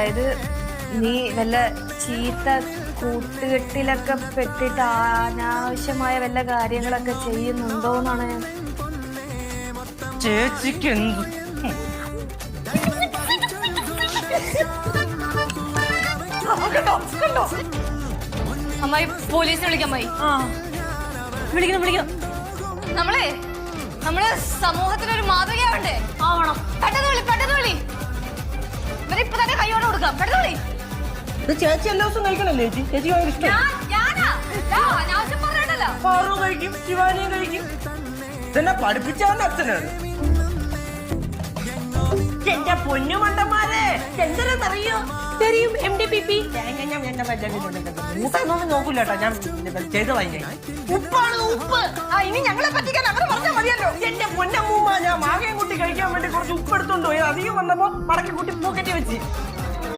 അതായത് നീ വല്ല ചീത്ത കൂട്ടുകെട്ടിലൊക്കെ പെട്ടിട്ട് അനാവശ്യമായ വല്ല കാര്യങ്ങളൊക്കെ ചെയ്യുന്നുണ്ടോന്നാണ് ഞാൻ. ചേച്ചിക്ക് എന്ത് അമ്മായി പോലീസിനെ വിളിക്കാം. അമ്മായി വിളിക്കണം. നമ്മള് സമൂഹത്തിനൊരു മാതൃകയാവണ്ടേ? ആവണം. പെട്ടെന്ന് വിളി. ഇവരെ ഇപ്പൊ തന്നെ കൈയോടെ കൊടുക്കാം. പെട്ടെന്ന് വിളി. ചേച്ചി എല്ലാ ദിവസവും കഴിക്കണല്ലേ ചേച്ചി? ചേച്ചി ഭയങ്കര ഇഷ്ടം. അനാവശ്യം പറഞ്ഞിട്ടല്ലോ. പാറു കഴിക്കും, ശിവാനിയും കഴിക്കും. ഇതെന്നെ പഠിപ്പിച്ചവന്റെ അച്ഛനാണ്. എന്റെ പൊന്നു മണ്ടന്മാരെ എന്തിനെന്നറിയോ? തെരിയും MDPP. മൂത്തൊന്നും നോക്കൂല കേട്ടോ. ഞാൻ ചെയ്ത് കഴിഞ്ഞ ഉപ്പാണ് ഉപ്പ്. ഇനി ഞങ്ങളെ പറ്റിക്കാൻ അങ്ങനെ പറഞ്ഞാൽ മതിയല്ലോ. എന്റെ പൊന്നമ്മൂമ്മ, ഞാൻ മാങ്ങയും കുട്ടി കഴിക്കാൻ വേണ്ടി കുറച്ച് ഉപ്പ് എടുത്തോണ്ട് പോയി. അധികം വന്നപ്പോ മടക്കി കുട്ടി പോക്കറ്റ് വെച്ച്